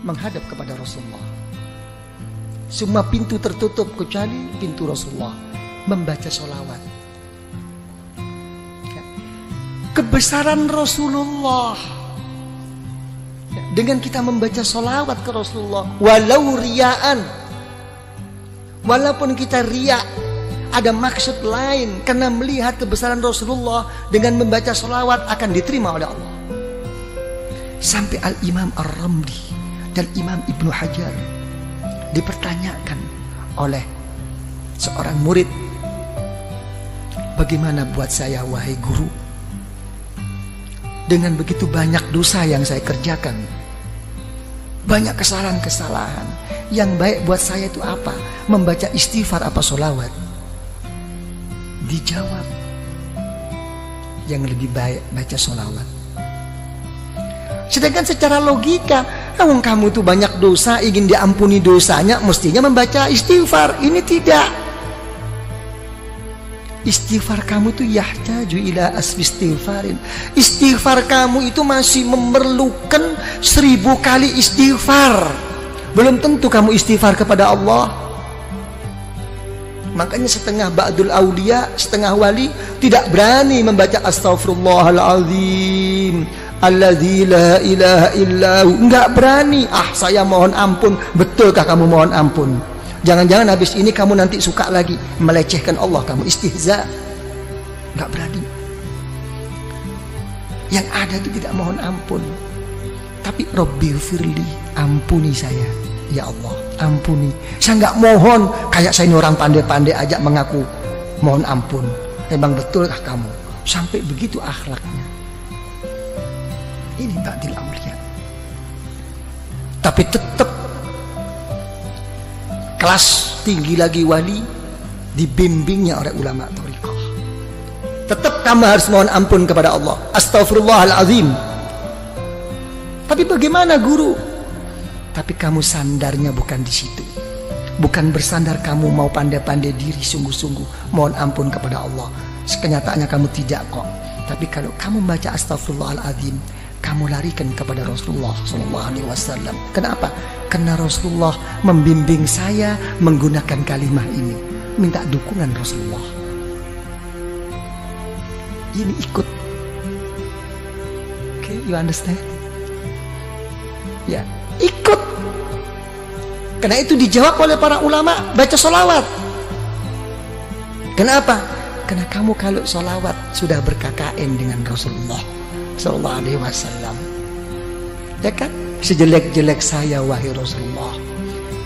menghadap kepada Rasulullah. Semua pintu tertutup kecuali pintu Rasulullah, membaca sholawat. Kebesaran Rasulullah dengan kita membaca sholawat ke Rasulullah, walau riaan, walaupun kita riak, ada maksud lain, karena melihat kebesaran Rasulullah dengan membaca sholawat akan diterima oleh Allah. Sampai Al-Imam Ar-Ramli dan Imam Ibnu Hajar dipertanyakan oleh seorang murid, bagaimana buat saya wahai guru, dengan begitu banyak dosa yang saya kerjakan, banyak kesalahan-kesalahan, yang baik buat saya itu apa? Membaca istighfar apa sholawat? Dijawab, yang lebih baik baca sholawat. Sedangkan secara logika, kamu itu banyak dosa, ingin diampuni dosanya, mestinya membaca istighfar. Ini tidak. Istighfar kamu itu yahtaju ila asfi istighfarin. Istighfar kamu itu masih memerlukan 1000 kali istighfar. Belum tentu kamu istighfar kepada Allah. Makanya setengah ba'dul aulia, setengah wali tidak berani membaca astaghfirullahaladzim alladzi la ilaha illahu. Enggak berani. Saya mohon ampun. Betulkah kamu mohon ampun? Jangan-jangan habis ini kamu nanti suka lagi melecehkan Allah, kamu istihza. Enggak berani. Yang ada itu tidak mohon ampun, tapi Rabbighfirli, ampuni saya ya Allah, ampuni. Saya enggak mohon, kayak saya ini orang pandai-pandai aja mengaku mohon ampun. Memang betulkah kamu? Sampai begitu akhlaknya. Ini ba'dil aulia. Tapi tetap kelas tinggi lagi wali, dibimbingnya oleh ulama thariqah. Tetap kamu harus mohon ampun kepada Allah, astaghfirullahalazim. Tapi bagaimana guru? Tapi kamu sandarnya bukan di situ. Bukan bersandar kamu mau pandai-pandai diri sungguh-sungguh mohon ampun kepada Allah. Kenyataannya kamu tidak kok. Tapi kalau kamu baca astaghfirullahalazim, kamu larikan kepada Rasulullah SAW. Kenapa? Karena Rasulullah membimbing saya menggunakan kalimah ini. Minta dukungan Rasulullah. Ini ikut. Okay, you understand? Ya, ikut. Karena itu dijawab oleh para ulama, baca sholawat. Kenapa? Karena kamu kalau sholawat sudah berKKN dengan Rasulullah Sallallahu Alaihi Wasallam, ya kan? Sejelek-jelek saya wahai Rasulullah,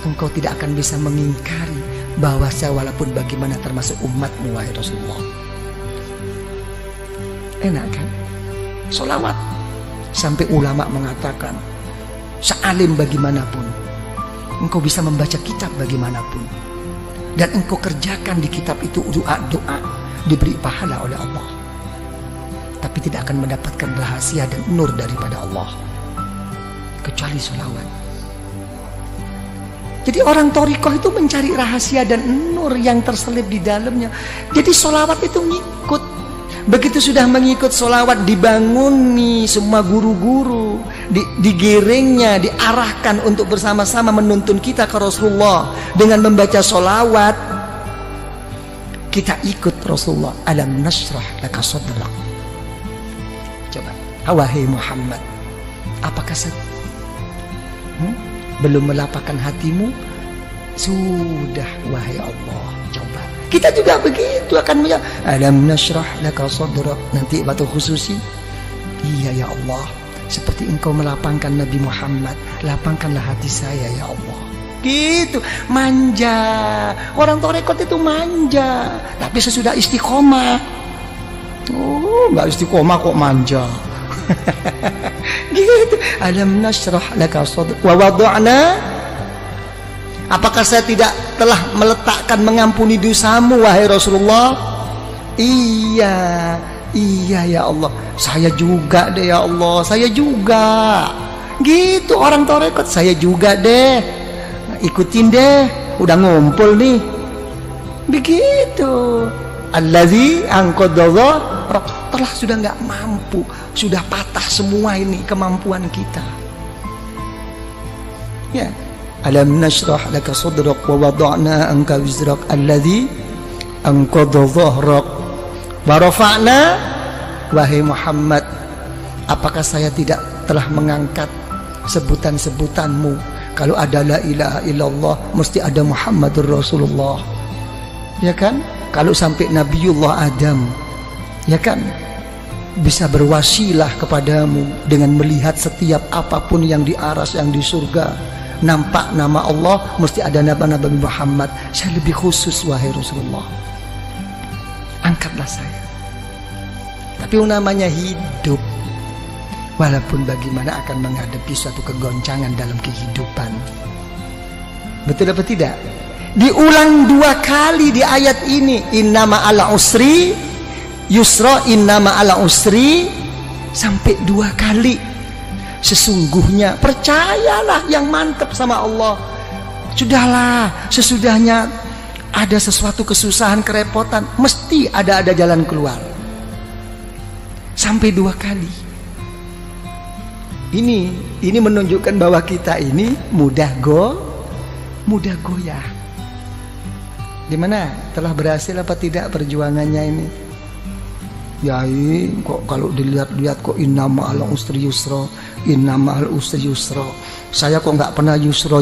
engkau tidak akan bisa mengingkari bahwa saya walaupun bagaimana termasuk umatmu wahai Rasulullah. Enak kan? Sholawat. Sampai ulama mengatakan, sealim bagaimanapun, engkau bisa membaca kitab bagaimanapun, dan engkau kerjakan di kitab itu doa-doa, diberi pahala oleh Allah, tapi tidak akan mendapatkan rahasia dan nur daripada Allah kecuali sholawat. Jadi orang thariqah itu mencari rahasia dan nur yang terselip di dalamnya. Jadi sholawat itu ngikut. Begitu sudah mengikut sholawat, dibanguni semua guru-guru, digiringnya, diarahkan untuk bersama-sama menuntun kita ke Rasulullah dengan membaca sholawat. Kita ikut Rasulullah. Alam nashrah laka sadrak. Coba, wahai Muhammad, apakah belum melapangkan hatimu? Sudah wahai Allah. Coba kita juga begitu akan menjawab, alam nashrah laka sadrak. Nanti batu khususi, iya ya Allah, seperti engkau melapangkan Nabi Muhammad, lapangkanlah hati saya ya Allah. Gitu, manja. Orang thariqat itu manja, tapi sesudah istiqomah, nggak istiqomah kok manja. Gitu. Alam nashrah laka sadrak wa wada'na. Apakah saya tidak telah meletakkan mengampuni dosamu wahai Rasulullah? Iya ya Allah, saya juga deh ya Allah, saya juga. Gitu orang thariqat, saya juga deh, ikutin deh, udah ngumpul nih. Begitu. Allazi anqadha, telah sudah nggak mampu, sudah patah semua ini kemampuan kita. Ya, alam nashrah laka sadrak wa wada'na anka wizrak alladhi anqadha dhahrak wa rafa'na. Wahai Muhammad, apakah saya tidak telah mengangkat sebutan-sebutanmu? Kalau ada la ilaha illallah mesti ada Muhammadur Rasulullah, ya kan? Kalau sampai Nabiullah Adam, ya kan, bisa berwasilah kepadamu dengan melihat setiap apapun yang di aras, yang di surga, nampak nama Allah, mesti ada Nabi Muhammad. Saya lebih khusus wahai Rasulullah, angkatlah saya. Tapi namanya hidup, walaupun bagaimana akan menghadapi suatu kegoncangan dalam kehidupan. Betul apa tidak? Diulang 2 kali di ayat ini. Innama ala usri yusra, innama ala usri, sampai 2 kali. Sesungguhnya, percayalah yang mantap sama Allah. Sudahlah, sesudahnya ada sesuatu kesusahan, kerepotan, mesti ada jalan keluar. Sampai 2 kali. Ini menunjukkan bahwa kita ini mudah goyah. Dimana telah berhasil apa tidak perjuangannya ini? Yai, kok kalau dilihat-lihat kok innama al usri yusra, innama al usri yusra. Saya kok nggak pernah yusra,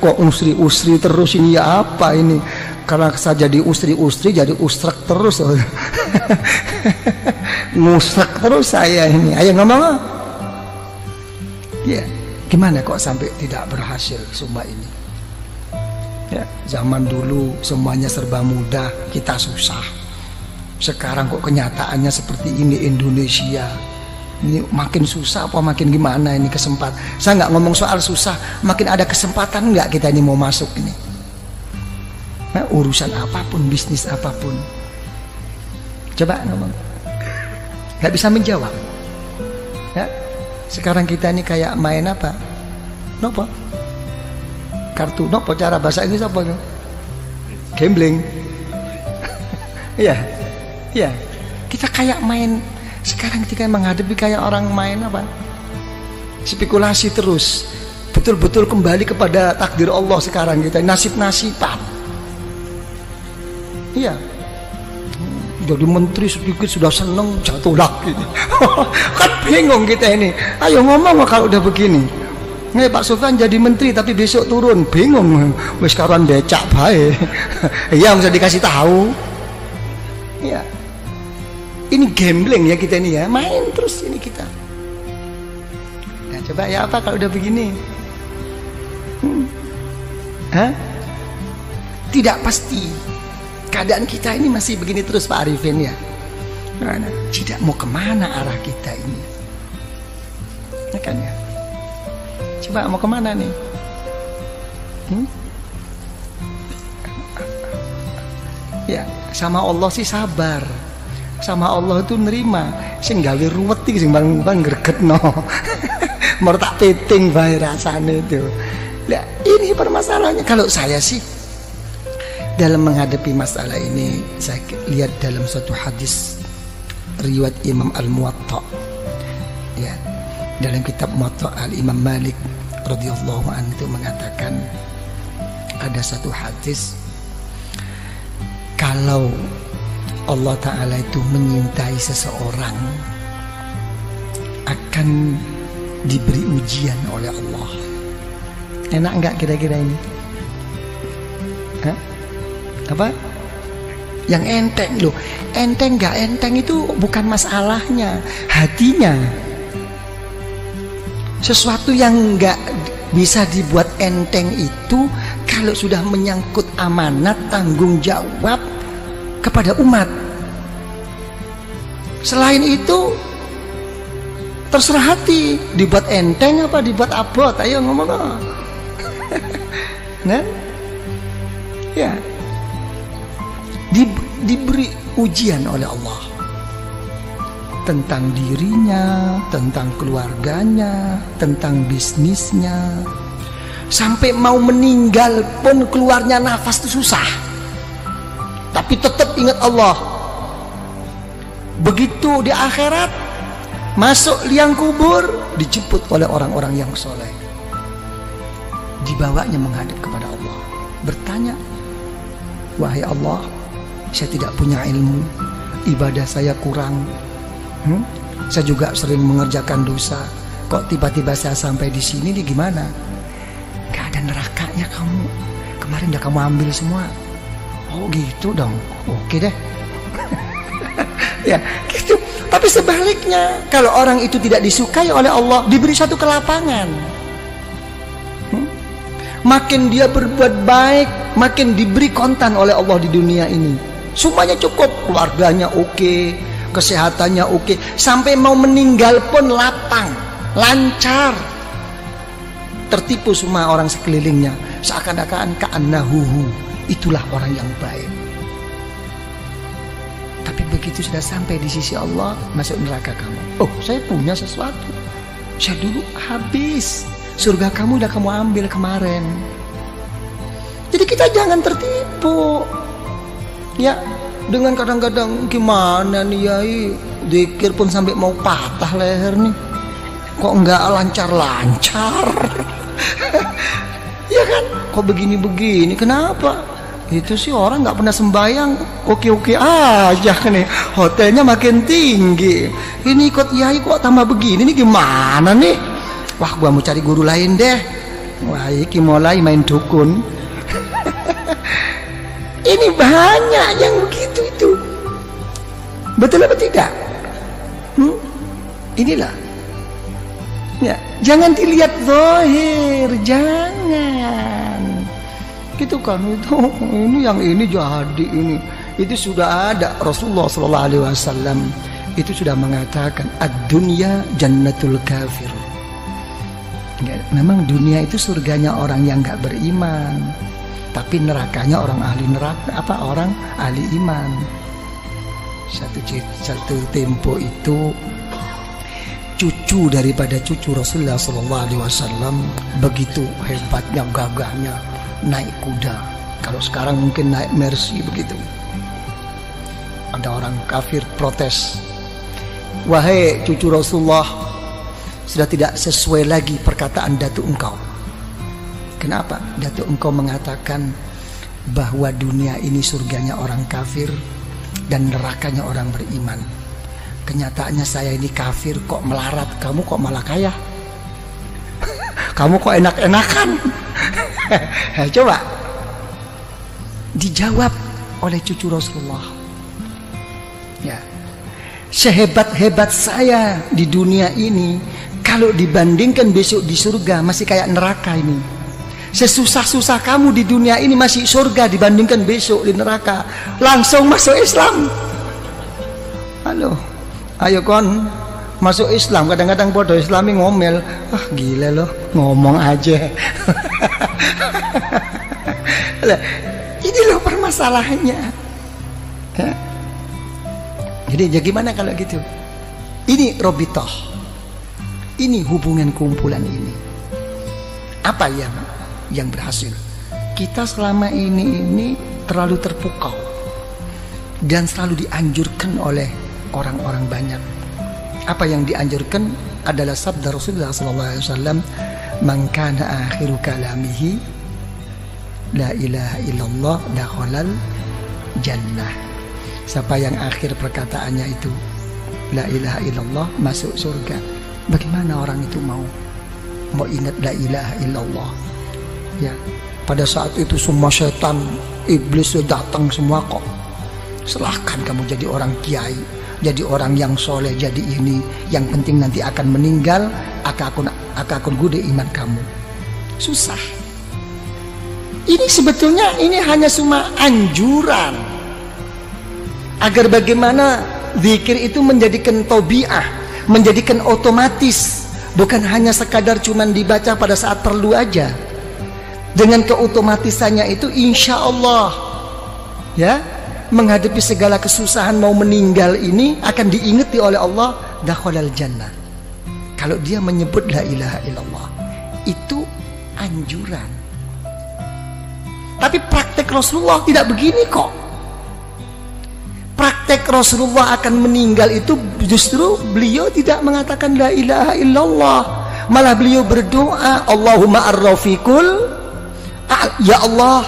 kok usri terus ini, ya apa ini? Karena saya jadi usri jadi usrak terus. Ngusrak terus saya ini. Ayo ngomong. Ya, gimana kok sampai tidak berhasil semua ini? Ya, zaman dulu semuanya serba mudah, kita susah. Sekarang kok kenyataannya seperti ini Indonesia. Ini makin susah apa makin gimana ini kesempatan? Saya nggak ngomong soal susah, makin ada kesempatan nggak kita ini mau masuk ini? Nah, urusan apapun, bisnis apapun. Coba ngomong. Nggak bisa menjawab. Ya, sekarang kita ini kayak main apa? Nopo? Kartu nopo, cara bahasa Inggris apa? Gambling. Iya. Iya. Kita kayak main. Sekarang kita menghadapi kayak orang main apa? Spekulasi terus. Betul-betul kembali kepada takdir Allah sekarang kita. Nasib-nasiban. Iya. Jadi menteri sedikit sudah seneng, jatuh lagi. Kan bingung kita ini. Ayo ngomong kalau udah begini. Nih Pak Sofyan jadi menteri tapi besok turun, bingung. Wis karuan becak bae. Iya, bisa dikasih tahu. Iya. Ini gambling ya kita ini ya, main terus ini kita. Nah, coba ya apa kalau udah begini? Hah? Tidak pasti. Keadaan kita ini masih begini terus Pak Arifin ya. Nah, tidak mau kemana arah kita ini? Ya kan ya? Coba mau kemana nih? Ya, sama Allah sih sabar. Sama Allah itu nerima. Sing gawe ruwet iki sing bang gregetno. Mau tak peting bae rasane itu. Lah, ini permasalahannya. Kalau saya sih dalam menghadapi masalah ini, saya lihat dalam suatu hadis riwayat Imam Al-Muwatta. Ya, dalam kitab Muwatta Al-Imam Malik radhiyallahu anhu itu mengatakan ada satu hadis, kalau Allah Ta'ala itu menyintai seseorang akan diberi ujian oleh Allah. Enak enggak kira-kira ini? Hah? Apa? Yang enteng loh. Enteng enggak enteng itu bukan masalahnya, hatinya. Sesuatu yang enggak bisa dibuat enteng itu kalau sudah menyangkut amanat, tanggung jawab kepada umat. Selain itu terserah hati, dibuat enteng apa dibuat abot. Ayo ngomong. Nah, ya, diberi ujian oleh Allah tentang dirinya, tentang keluarganya, tentang bisnisnya. Sampai mau meninggal pun keluarnya nafas itu susah, tapi tetap ingat Allah. Begitu di akhirat, masuk liang kubur, dijemput oleh orang-orang yang soleh. dibawanya menghadap kepada Allah, bertanya, wahai Allah, saya tidak punya ilmu, ibadah saya kurang, saya juga sering mengerjakan dosa, kok tiba-tiba saya sampai di sini nih, gimana? Gak ada nerakanya kamu, kemarin udah kamu ambil semua. Oh gitu dong, oke deh. Ya gitu. Tapi sebaliknya, kalau orang itu tidak disukai oleh Allah, diberi satu kelapangan, makin dia berbuat baik, makin diberi kontan oleh Allah di dunia ini. Semuanya cukup, keluarganya oke, kesehatannya oke, sampai mau meninggal pun lapang, lancar. Tertipu semua orang sekelilingnya, seakan-akan ka'annahuhu, itulah orang yang baik. Tapi begitu sudah sampai di sisi Allah, masuk neraka kamu. Oh, saya punya sesuatu, saya dulu habis, surga kamu udah kamu ambil kemarin. Jadi kita jangan tertipu, ya, dengan kadang-kadang gimana nih Yai, zikir pun sampai mau patah leher nih, kok nggak lancar-lancar. Ya kan, kok begini-begini, kenapa? Itu sih orang nggak pernah sembahyang, oke-oke aja kan nih, hotelnya makin tinggi, ini ikut Yai kok tambah begini nih, gimana nih? Wah, gua mau cari guru lain deh. Wah, iki mulai main dukun. Ini banyak yang begitu itu. Betul apa tidak? Inilah. Ya, jangan dilihat zahir, jangan. Gitu kan, itu ini yang ini jadi ini. Itu sudah ada, Rasulullah sallallahu alaihi wasallam itu sudah mengatakan ad-dunya jannatul kafir. Ya, memang dunia itu surganya orang yang nggak beriman, tapi nerakanya orang ahli neraka, orang ahli iman. Satu tempo itu cucu daripada cucu Rasulullah Sallallahu Alaihi Wasallam begitu hebatnya, gagahnya, naik kuda. Kalau sekarang mungkin naik Mercy begitu. Ada orang kafir protes, wahai cucu Rasulullah, sudah tidak sesuai lagi perkataan datuk engkau. Kenapa? Datuk engkau mengatakan bahwa dunia ini surganya orang kafir dan nerakanya orang beriman. Kenyataannya saya ini kafir kok melarat, kamu kok malah kaya. Kamu kok enak-enakan. Coba dijawab oleh cucu Rasulullah. Ya, sehebat-hebat saya di dunia ini, kalau dibandingkan besok di surga masih kayak neraka ini. Sesusah-susah kamu di dunia ini masih surga dibandingkan besok di neraka. Langsung masuk Islam. Halo, ayo kon masuk Islam. Kadang-kadang bodoh Islami ngomel, ah gila loh, ngomong aja. Ini loh permasalahannya. Ya. Jadi gimana kalau gitu? Ini robitoh, ini hubungan kumpulan ini. Apa yang berhasil? Kita selama ini terlalu terpukau dan selalu dianjurkan oleh orang-orang banyak. Apa yang dianjurkan adalah sabda Rasulullah SAW, man kana akhiru kalamihi la ilaha illallah dakhalal jannah. Siapa yang akhir perkataannya itu la ilaha illallah, masuk surga. Bagaimana orang itu mau ingat la ilaha illallah? Ya, pada saat itu semua setan, iblis sudah datang semua kok. Silahkan kamu jadi orang kiai, jadi orang yang soleh, jadi ini. Yang penting nanti akan meninggal, akan gude iman kamu. Susah. Ini sebetulnya ini hanya cuma anjuran agar bagaimana zikir itu menjadikan tabiah, menjadikan otomatis, bukan hanya sekadar cuman dibaca pada saat perlu aja. Dengan keotomatisannya itu insya Allah, ya, menghadapi segala kesusahan mau meninggal ini akan diingati oleh Allah, dakhalal jannah. Kalau dia menyebut la ilaha illallah, itu anjuran. Tapi praktek Rasulullah tidak begini kok. Praktek Rasulullah akan meninggal itu justru beliau tidak mengatakan la ilaha illallah, malah beliau berdoa, Allahumma ar-rafiqul, ya Allah,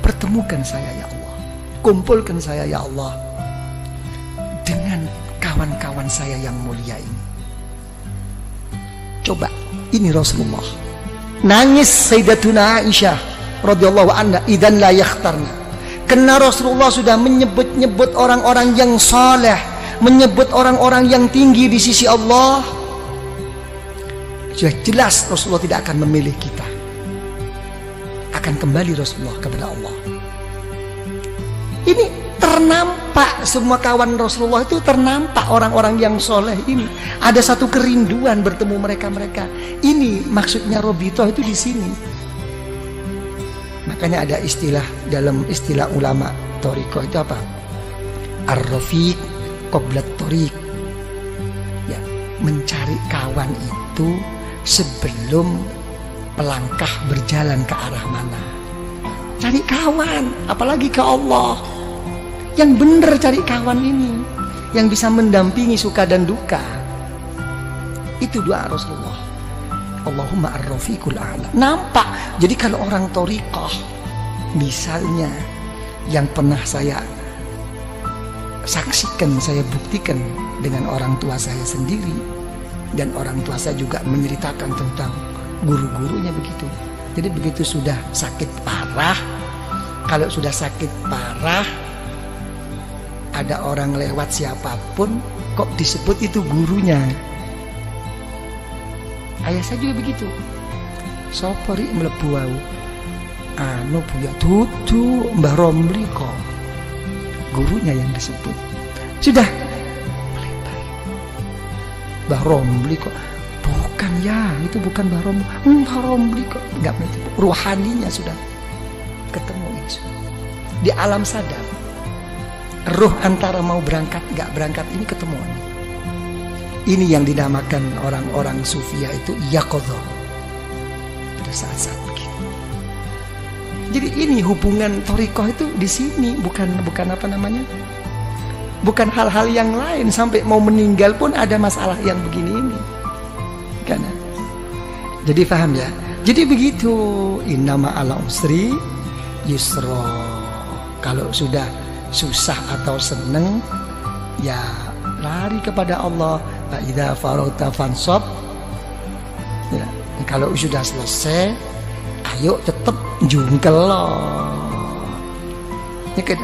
pertemukan saya ya Allah, kumpulkan saya ya Allah dengan kawan-kawan saya yang mulia ini. Coba, ini Rasulullah. Nangis Sayyidatuna Aisyah radhiyallahu anha, idzan la yakhtarna. Karena Rasulullah sudah menyebut-nyebut orang-orang yang saleh, menyebut orang-orang yang tinggi di sisi Allah. Sudah jelas Rasulullah tidak akan memilih kita. Akan kembali Rasulullah kepada Allah. Ini ternampak, semua kawan Rasulullah itu ternampak orang-orang yang soleh ini. Ada satu kerinduan bertemu mereka-mereka. Ini maksudnya Robito itu di sini. Makanya ada istilah, dalam istilah ulama Thariqah itu apa? Ar-rafiq qablat thariq. Ya, mencari kawan itu sebelum melangkah berjalan ke arah mana. Cari kawan, apalagi ke Allah. Yang benar cari kawan ini, yang bisa mendampingi suka dan duka. Itu doa Rasulullah. Allahumma ar-rafiqul a'la. Nampak. Jadi kalau orang thariqah, misalnya yang pernah saya saksikan, saya buktikan dengan orang tua saya sendiri, dan orang tua saya juga menceritakan tentang guru-gurunya begitu. Jadi begitu sudah sakit parah, kalau sudah sakit parah, ada orang lewat siapapun kok disebut itu gurunya. Ayah saya juga begitu. Sopori mlebu wau. Anu punya tutu Mbah Romli kok. Gurunya yang disebut. Sudah. Mbah Romli kok. Bukan ya, itu bukan Mbah Romli. Mbah Romli kok. Enggak begitu. Ruhaninya sudah ketemu itu. Di alam sadar. Ruh antara mau berangkat enggak berangkat ini ketemuan. Ini yang dinamakan orang-orang sufia itu yaqadha. Pada saat-saat begini. Jadi ini hubungan thariqah itu di sini, bukan apa namanya? Bukan hal-hal yang lain, sampai mau meninggal pun ada masalah yang begini ini. Karena jadi paham ya? Jadi begitu, innama ala usri yusra. Kalau sudah susah atau seneng, ya lari kepada Allah. Idza faragta fansab. Ya, kalau sudah selesai, ayo tetap jungkel loh. Ya,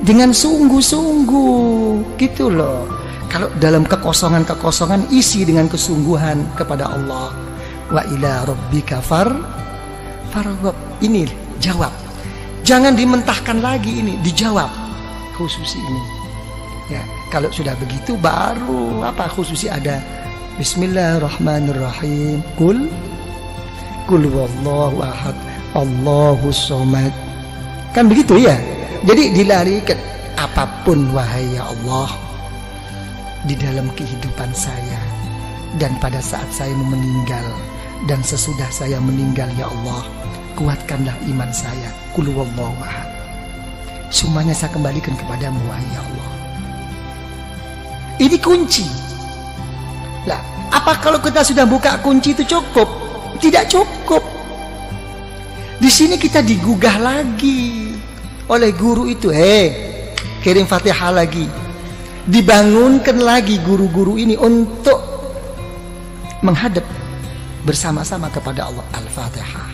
dengan sungguh-sungguh gitu loh. Kalau dalam kekosongan isi dengan kesungguhan kepada Allah. Wa ila rabbika farghab. Ini jawab. Jangan dimentahkan lagi, ini dijawab khusus ini. Ya, kalau sudah begitu baru apa khususi ada Bismillahirrahmanirrahim. Kul wallahu ahad, Allahus somad. Kan begitu ya. Jadi dilarikan apapun wahai ya Allah di dalam kehidupan saya dan pada saat saya meninggal dan sesudah saya meninggal ya Allah, kuatkanlah iman saya. Kul wallahu ahad. Semuanya saya kembalikan kepadamu wahai ya Allah. Ini kunci. Lah, apa kalau kita sudah buka kunci itu cukup? Tidak cukup. Di sini kita digugah lagi oleh guru itu. Kirim Fatihah lagi. Dibangunkan lagi guru-guru ini untuk menghadap bersama-sama kepada Allah. Al-Fatihah.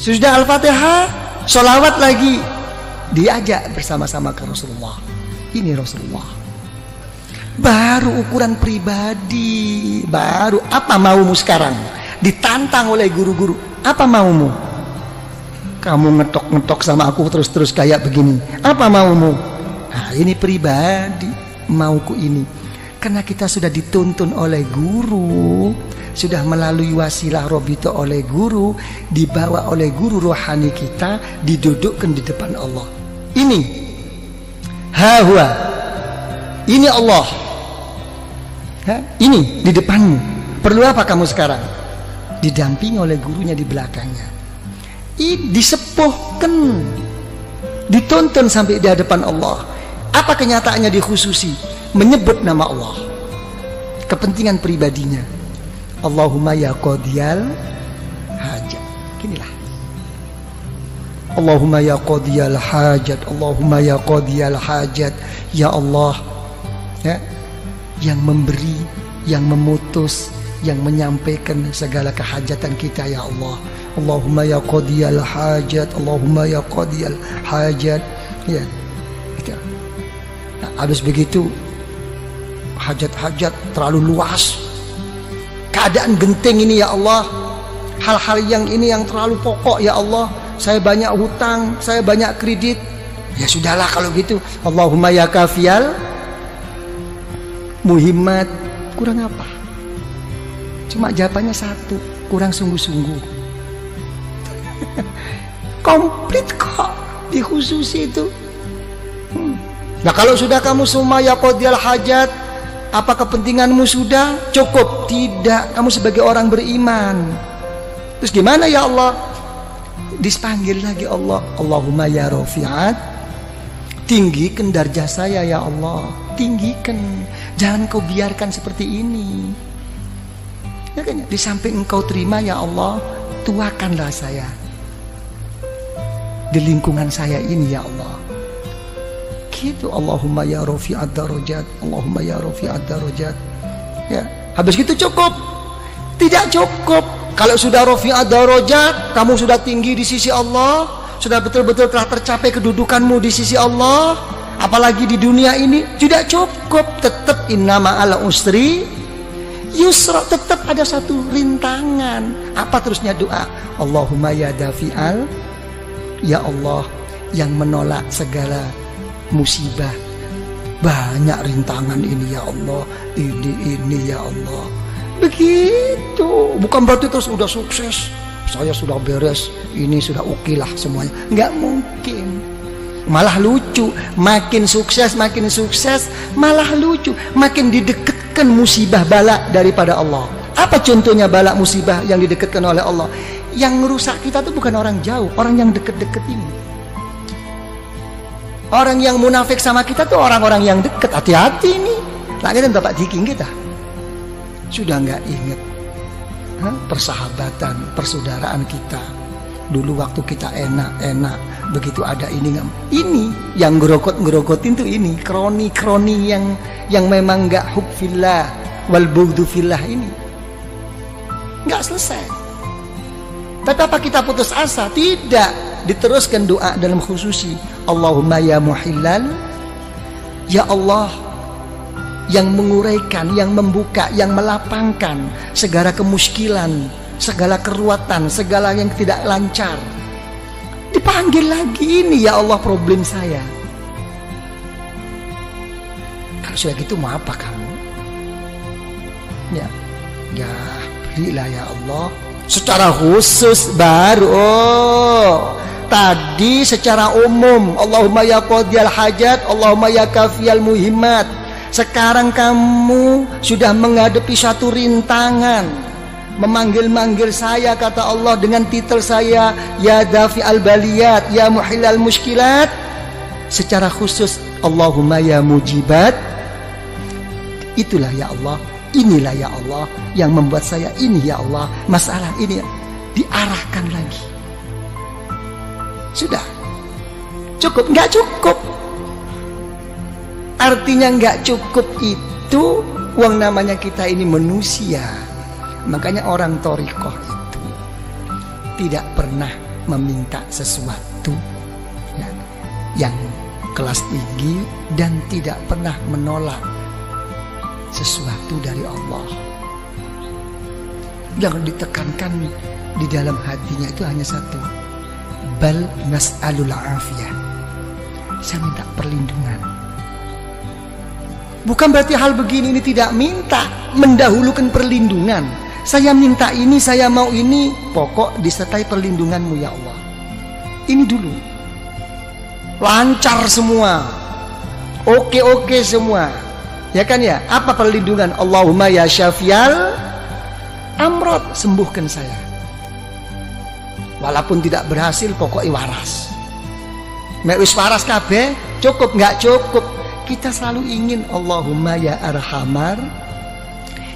Sudah Al-Fatihah, sholawat lagi. Diajak bersama-sama ke Rasulullah. Ini Rasulullah. Baru ukuran pribadi. Baru apa maumu sekarang? Ditantang oleh guru-guru. Apa maumu? Kamu ngetok-ngetok sama aku terus-terus kayak begini. Apa maumu? Nah, ini pribadi. Mauku ini. Karena kita sudah dituntun oleh guru, sudah melalui wasilah Robito oleh guru, dibawa oleh guru rohani kita, didudukkan di depan Allah. Ini hawa. Ini Allah. Ini di depanmu. Perlu apa kamu sekarang? Didampingi oleh gurunya di belakangnya. Disepuhkan, dituntun sampai di hadapan Allah. Apa kenyataannya dikhususi? Menyebut nama Allah. kepentingan pribadinya. Allahumma ya qadiyal hajat. Ginilah. Allahumma ya qadiyal hajat, Allahumma ya qadiyal hajat. Ya Allah, ya, yang memberi, yang memutus, yang menyampaikan segala kehajatan kita, ya Allah. Allahumma ya qadiyal hajat, Allahumma ya qadiyal hajat. Ya. Nah, habis begitu hajat-hajat terlalu luas. Keadaan genting ini, ya Allah. Hal-hal yang ini yang terlalu pokok, ya Allah. Saya banyak hutang, saya banyak kredit. Ya sudahlah kalau gitu. Allahumma ya kafiyal muhimmat. Kurang apa? Cuma jawabannya satu, kurang sungguh-sungguh. Komplit kok di khusus itu. Nah kalau sudah kamu semua ya qadiyal hajat, apa kepentinganmu sudah cukup? Tidak, kamu sebagai orang beriman. Terus gimana ya Allah? Dipanggil lagi Allah. Allahumma ya rafi'at, tinggikan darjah saya ya Allah. Tinggikan, jangan kau biarkan seperti ini. Ya kan? Di samping engkau terima ya Allah, tuakanlah saya di lingkungan saya ini ya Allah. Gitu. Allahumma ya rafi'ad darajat, Allahumma ya rafi'ad darajat. Ya, habis gitu cukup? Tidak cukup. Kalau sudah rafi'ad darajat, kamu sudah tinggi di sisi Allah, sudah betul-betul telah tercapai kedudukanmu di sisi Allah, apalagi di dunia ini, tidak cukup. Tetap innama ala usri yusra, tetap ada satu rintangan. Apa terusnya doa? Allahumma ya dafi'al, ya Allah yang menolak segala musibah. Banyak rintangan ini ya Allah, ini ya Allah. Begitu. Bukan berarti terus udah sukses, saya sudah beres, ini sudah oke lah semuanya. Nggak mungkin. Malah lucu, makin sukses malah lucu, makin didekatkan musibah bala daripada Allah. Apa contohnya bala musibah yang didekatkan oleh Allah? Yang merusak kita itu bukan orang jauh, orang yang deket-deket ini. Orang yang munafik sama kita tuh orang-orang yang dekat. Hati-hati nih, lagi dan bapak diking kita sudah nggak ingat persahabatan, persaudaraan kita dulu waktu kita enak-enak. Begitu ada ini yang ngerokot-ngerokotin tuh ini kroni-kroni yang memang nggak hub fillah wal bughdu fillah, ini nggak selesai. Tapi apa kita putus asa? Tidak, diteruskan doa dalam khususi. Allahumma ya muhillal, ya Allah yang menguraikan, yang membuka, yang melapangkan segala kemuskilan, segala keruatan, segala yang tidak lancar. Dipanggil lagi, ini ya Allah problem saya. Kalau sudah gitu mau apa kamu? Ya berilah ya Allah. Secara khusus baru. Tadi secara umum Allahumma ya qadiyal hajat, Allahumma ya kafiyal muhimmat. Sekarang kamu sudah menghadapi suatu rintangan, memanggil-manggil saya, kata Allah, dengan titel saya ya dafi al baliyat, ya muhilal muskilat. Secara khusus Allahumma ya mujibat. Itulah ya Allah, inilah ya Allah yang membuat saya ini ya Allah, masalah ini diarahkan lagi. Sudah cukup? Nggak cukup. Artinya nggak cukup itu uang, namanya kita ini manusia. Makanya orang thariqah itu tidak pernah meminta sesuatu yang kelas tinggi dan tidak pernah menolak sesuatu dari Allah. Yang ditekankan di dalam hatinya itu hanya satu, bal nas'alul afiyah, saya minta perlindungan. Bukan berarti hal begini ini tidak minta, mendahulukan perlindungan. Saya minta ini, saya mau ini, pokok disertai perlindunganmu ya Allah. Ini dulu lancar semua, oke semua, ya kan ya. Apa perlindungan? Allahumma ya syafial amrod, sembuhkan saya. Walaupun tidak berhasil, pokoknya waras. Mek wis waras kabeh, cukup? Nggak cukup. Kita selalu ingin Allahumma ya arhamar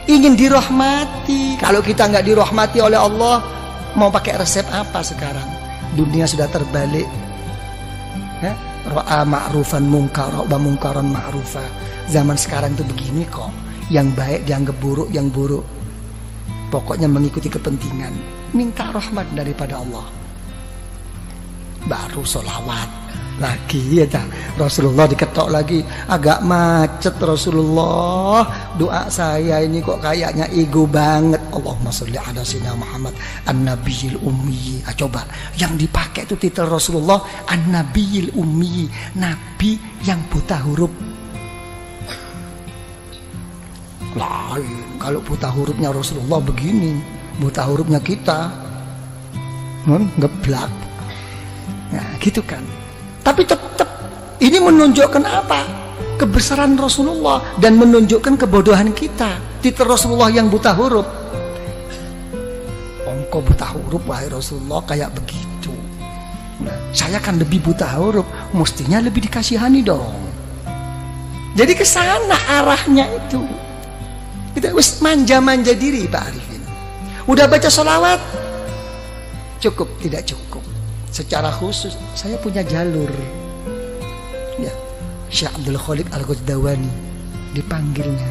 ingin dirahmati. Kalau kita nggak dirahmati oleh Allah, mau pakai resep apa sekarang? Dunia sudah terbalik. Ra'a ma'rufan munkar wa munkaran ma'rufa. Zaman sekarang tuh begini kok. Yang baik dianggap buruk, yang buruk pokoknya mengikuti kepentingan. Minta rahmat daripada Allah, baru sholawat lagi ya tak? Rasulullah diketok lagi, agak macet Rasulullah. Doa saya ini kok kayaknya ego banget. Allahumma sholli ala sayyidina Muhammad an-nabiyil ummi. Coba yang dipakai itu titel Rasulullah an-nabiyil ummi, nabi yang buta huruf. Lain kalau buta hurufnya Rasulullah begini, buta hurufnya kita ngeblak. Nah gitu kan. Tapi tetap ini menunjukkan apa? Kebesaran Rasulullah dan menunjukkan kebodohan kita. Titel Rasulullah yang buta huruf. Engkau buta huruf wahai Rasulullah kayak begitu. Nah, saya kan lebih buta huruf, mestinya lebih dikasihani dong. Jadi ke sana arahnya itu. Kita wis manja-manja diri Pak Arifin. Udah baca sholawat? Cukup, tidak cukup. Secara khusus saya punya jalur ya, Syekh Abdul Khaliq Al-Ghazdawani dipanggilnya,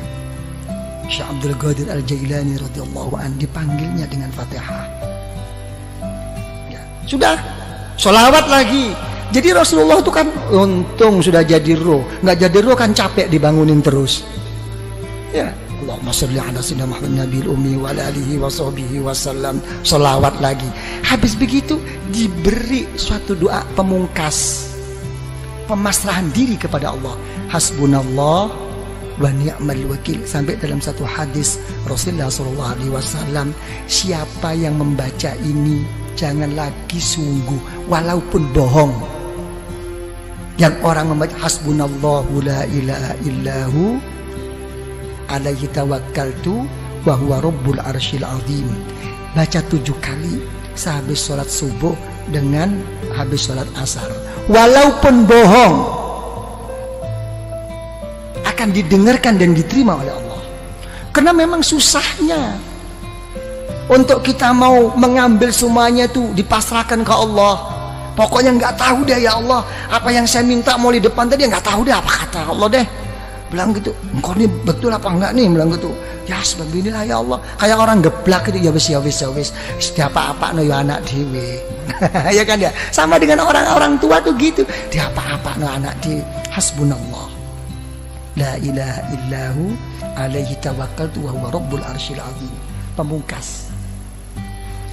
Syekh Abdul Qadir Al-Jailani radhiyallahu an dipanggilnya dengan Fatihah ya. Sudah sholawat lagi. Jadi Rasulullah itu kan untung sudah jadi roh. Nggak jadi roh kan capek dibangunin terus ya. Allahumma sholli ala sayyidina Muhammad nabiyil ummi wa ala alihi wa sahbihi wasallam. Sholawat lagi. Habis begitu diberi suatu doa pemungkas, pemasrahan diri kepada Allah. Hasbunallah wa ni'mal wakil. Sampai dalam satu hadis Rasulullah SAW, siapa yang membaca ini jangan lagi sungguh walaupun bohong. Yang orang membaca hasbunallahu la ilaha illahu alaihi tawakkaltu wa huwa rabbul arsyil azim. Baca 7 kali sehabis sholat subuh dengan habis sholat asar. Walaupun bohong akan didengarkan dan diterima oleh Allah. Karena memang susahnya untuk kita mau mengambil semuanya itu dipasrahkan ke Allah. Pokoknya nggak tahu deh ya Allah, apa yang saya minta mau di depan tadi nggak tahu deh apa kata Allah deh. Bilang gitu, engkau ini betul apa enggak nih? Bilang gitu, ya sebab inilah ya Allah. Kayak orang geblak gitu, ya wis. Setiap apa no ya anak dewe. Ya kan ya. Sama dengan orang-orang tua tuh gitu. Dia apa no anak dewe. Hasbunallah. La ilaha illahu alaihi tawakkaltu wa huwa rabbul arsyil azim. Pemungkas.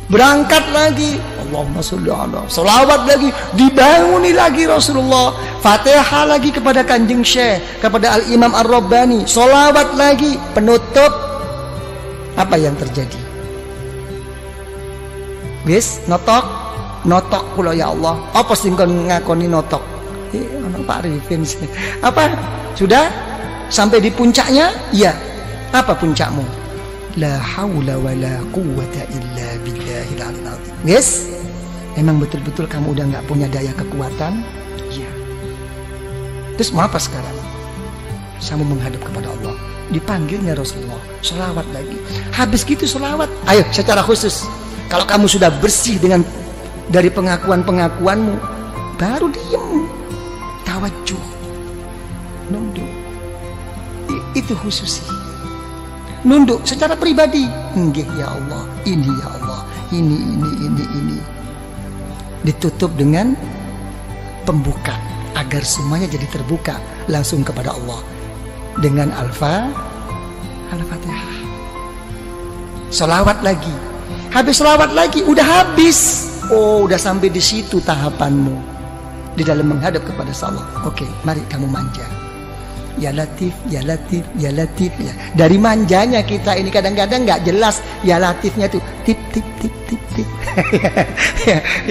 Berangkat lagi, Allahumma sholli ala, sholawat lagi, dibanguni lagi Rasulullah, Fatihah lagi kepada Kanjeng Syekh, kepada Al-Imam Ar-Rabbani, sholawat lagi, penutup. Apa yang terjadi? Wis notok pula ya Allah. Apa sih kau ngakoni notok? Pak Arifin apa? Sudah sampai di puncaknya? Iya. Apa puncakmu? La haula wa la quwwata illa billahil aliyil azim. Yes? Memang betul-betul kamu udah nggak punya daya kekuatan? Iya. Terus mau apa sekarang? Kamu menghadap kepada Allah. Dipanggilnya Rasulullah, sholawat lagi. Habis gitu sholawat. Ayo secara khusus. Kalau kamu sudah bersih dengan dari pengakuan-pengakuanmu, baru diem. Tawajuh. Nunduk. Itu khusus. Nunduk secara pribadi. Nggih ya Allah, ini ya Allah, ini. Ditutup dengan pembuka agar semuanya jadi terbuka langsung kepada Allah dengan Al-Fatihah. Sholawat lagi. Habis sholawat lagi, udah habis. Oh, udah sampai di situ tahapanmu di dalam menghadap kepada Allah. Oke, mari kamu manja. Ya Latif, ya Latif, ya Latif ya. Dari manjanya kita ini kadang-kadang nggak jelas ya Latifnya tuh tip tip tip tip tip.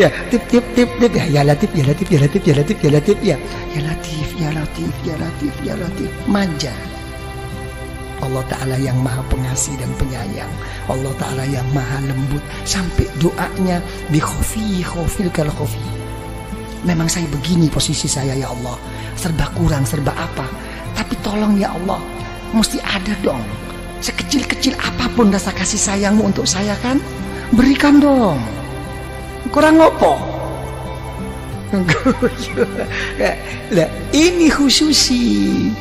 ya tip tip tip tip ya Latif, ya Latif, ya Latif, ya Latif, ya Latif ya. Ya Latif, ya Latif, ya Latif, ya Latif. Manja. Allah Ta'ala yang maha pengasih dan penyayang. Allah Ta'ala yang maha lembut. Sampai doanya bi khofil kal khofi. Memang saya begini posisi saya ya Allah. Serba kurang, serba apa. Tapi tolong ya Allah, mesti ada dong Sekecil-kecil apapun rasa kasih sayangmu untuk saya kan, berikan dong. Kurang ngopo? Nah, ini khususi.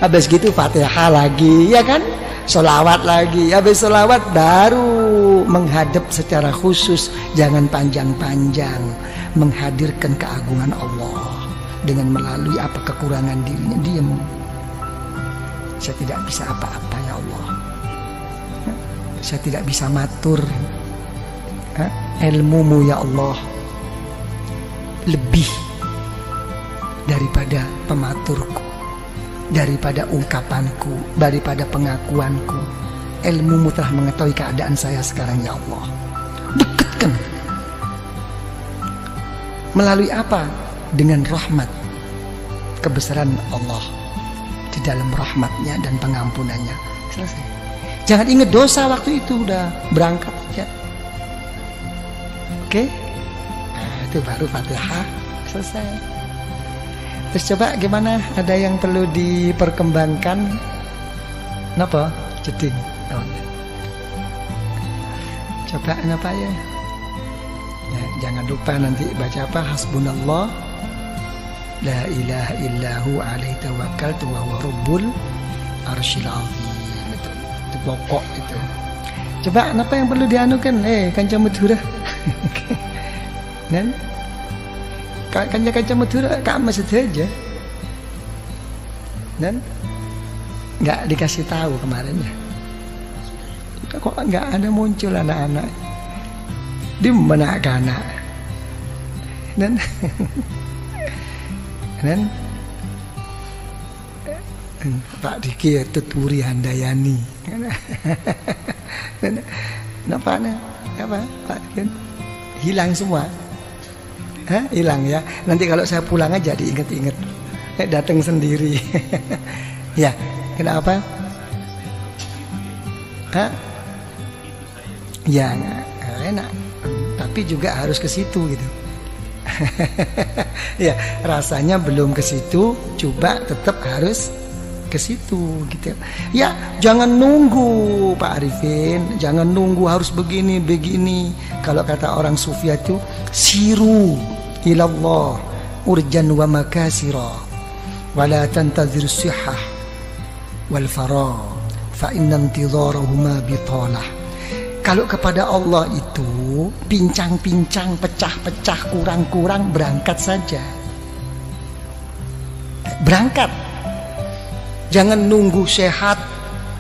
Habis gitu Fatihah lagi, ya kan? Sholawat lagi. Habis sholawat baru menghadap secara khusus, jangan panjang-panjang, menghadirkan keagungan Allah dengan melalui apa kekurangan dirinya. Diam. Saya tidak bisa apa-apa ya Allah. Saya tidak bisa matur. Ilmumu ya Allah lebih daripada pematurku, daripada ungkapanku, daripada pengakuanku. Ilmumu telah mengetahui keadaan saya sekarang ya Allah. Dekatkan. Melalui apa? Dengan rahmat, kebesaran Allah di dalam rahmatnya dan pengampunannya. Selesai. Jangan ingat dosa waktu itu, udah berangkat aja. Oke? Nah, itu baru Fatihah selesai. Terus coba gimana? Ada yang perlu diperkembangkan? Kenapa? Jeding. Oh. Coba kenapa ya? Nah, jangan lupa nanti baca apa? Hasbunallah la ilaha illahu alaihi tawakkaltu wa huwa rabbul arsyil azim. Itu pokok itu. Coba apa yang perlu dianukan? Kanca Madura. Dan kanca Madura kamu saja. Dan nggak dikasih tahu kemarin ya. Kok nggak ada muncul anak-anak di mana anak. Dan Pak Diki tuturi Handayani. Kenapa Pak Diki? Hilang semua. Hilang ya. Nanti kalau saya pulang aja diinget-inget. Datang sendiri. Ya, kenapa? Ya enak. Tapi juga harus ke situ gitu. Ya, rasanya belum ke situ, coba tetap harus ke situ gitu. Ya, jangan nunggu Pak Arifin, jangan nunggu harus begini. Kalau kata orang sufi itu siru ilallah urjan wa makasira wala tantazir sihah wal farah fa inna intidharahuma bitalah. Kalau kepada Allah itu pincang-pincang, pecah-pecah, kurang-kurang, berangkat saja. Berangkat. Jangan nunggu sehat,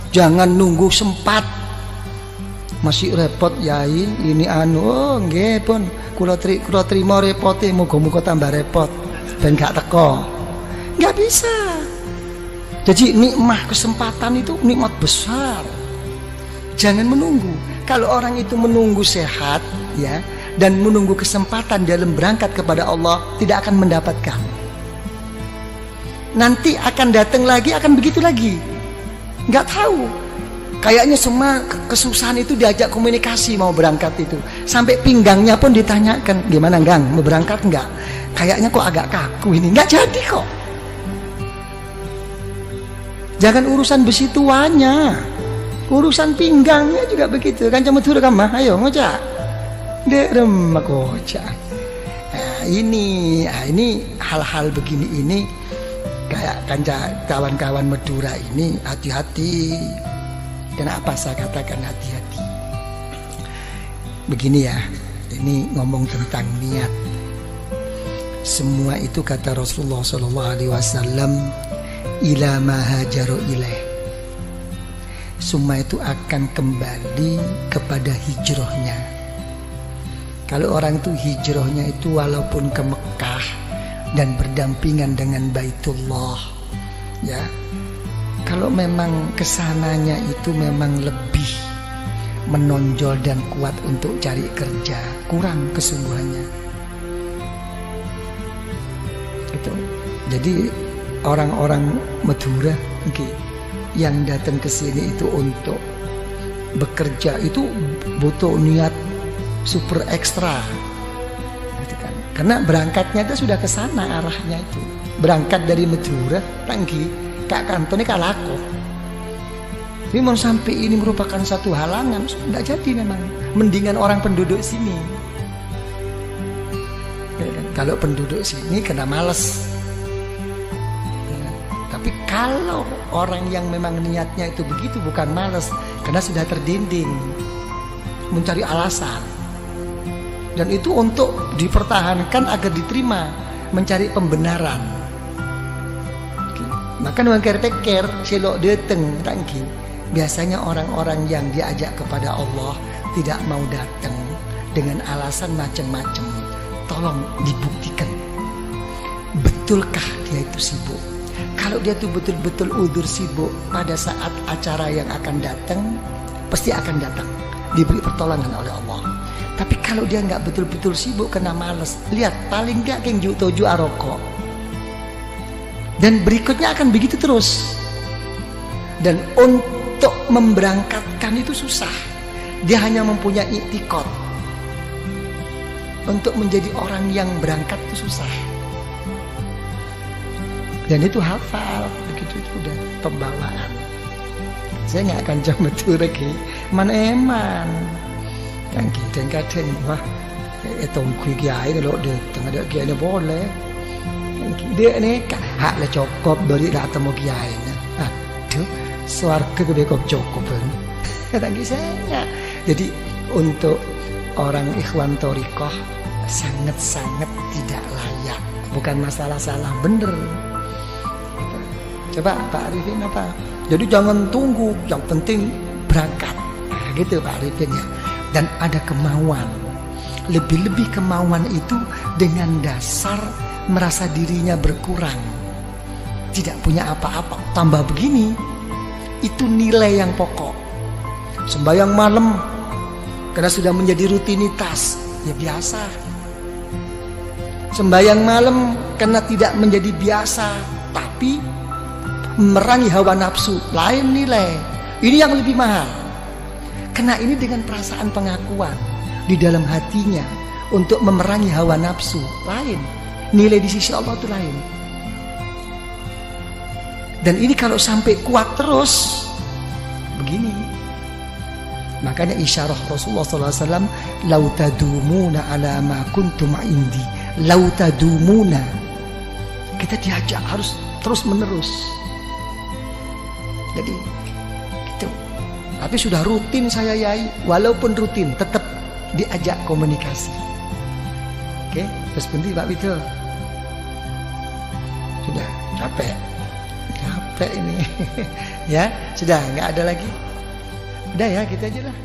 jangan nunggu sempat. Masih repot yai, ini nggih pun kula trimo repote, muga-muga tambah repot ben gak teko. Gak bisa. Jadi nikmat kesempatan itu nikmat besar. Jangan menunggu. Kalau orang itu menunggu sehat ya dan menunggu kesempatan dalam berangkat kepada Allah, tidak akan mendapatkan. Nanti akan datang lagi, akan begitu lagi. Nggak tahu. Kayaknya semua kesusahan itu diajak komunikasi mau berangkat itu. Sampai pinggangnya pun ditanyakan, gimana Gang, mau berangkat nggak? Kayaknya kok agak kaku ini. Nggak jadi kok. Jangan urusan besi tuanya. Urusan pinggangnya juga begitu. Kan cuma turun kamah, ayo ngocak. Dek remak ngocak. Nah, ini hal-hal begini ini kayak kawan-kawan Madura ini hati-hati. Kenapa saya katakan hati-hati? Begini ya, ini ngomong tentang niat. Semua itu kata Rasulullah SAW, ila ma hajaru ilaih. Semua itu akan kembali kepada hijrahnya. Kalau orang itu hijrahnya itu walaupun ke Mekah dan berdampingan dengan Baitullah, ya. Kalau memang kesananya itu memang lebih menonjol dan kuat untuk cari kerja, kurang kesungguhannya. Itu. Jadi orang-orang Madura, yang datang ke sini itu untuk bekerja itu butuh niat super ekstra, gitu kan? Karena berangkatnya itu sudah ke sana arahnya itu. Berangkat dari Madura, tangki Kak Kantone kalako. Tapi mau sampai ini merupakan satu halangan, nggak jadi memang. Mendingan orang penduduk sini. Ya kan? Kalau penduduk sini kena males. Ya. Tapi kalau orang yang memang niatnya itu begitu, bukan males, karena sudah terdinding, mencari alasan. Dan itu untuk dipertahankan agar diterima, mencari pembenaran. Maka orang pikir selok datang tangki. Biasanya orang-orang yang diajak kepada Allah tidak mau datang dengan alasan macam-macam. Tolong dibuktikan, betulkah dia itu sibuk? Kalau dia itu betul-betul udzur sibuk pada saat acara yang akan datang, pasti akan datang, diberi pertolongan oleh Allah. Tapi kalau dia nggak betul-betul sibuk kena males, lihat paling nggak kengju toju aroko. Dan berikutnya akan begitu terus. Dan untuk memberangkatkan itu susah. Dia hanya mempunyai i'tikad. Untuk menjadi orang yang berangkat itu susah. Dan itu hafal, begitu itu udah pembawaan. Saya nggak akan jam betul lagi. Man eman. Kadang-kadang wah, tongkui kiai kalau datang ada kiai ni boleh. Dia ni hak lah cukup beri datang mau kiai. Aduh, swarga gede kok cukup kan. Tanggi saya. Jadi untuk orang ikhwan thariqah sangat-sangat tidak layak. Bukan masalah salah, bener. Coba Pak Arifin apa? Jadi jangan tunggu, yang penting berangkat. Nah, gitu Pak Arifin ya. Dan ada kemauan. Lebih-lebih kemauan itu dengan dasar merasa dirinya berkurang, tidak punya apa-apa, tambah begini, itu nilai yang pokok. Sembahyang malam karena sudah menjadi rutinitas, ya biasa. Sembahyang malam karena tidak menjadi biasa, tapi merangi hawa nafsu, lain nilai. Ini yang lebih mahal. Karena ini dengan perasaan pengakuan di dalam hatinya untuk memerangi hawa nafsu, lain. Nilai di sisi Allah itu lain. Dan ini kalau sampai kuat terus begini. Makanya isyarah Rasulullah SAW, lau tadumuna ala ma kuntum indi, lau tadumuna. Kita diajak harus terus menerus. Jadi gitu. Tapi sudah rutin saya yai, walaupun rutin tetap diajak komunikasi. Oke, terus berhenti Pak Wito. Sudah capek ini. Ya sudah nggak ada lagi. Udah ya, gitu aja lah.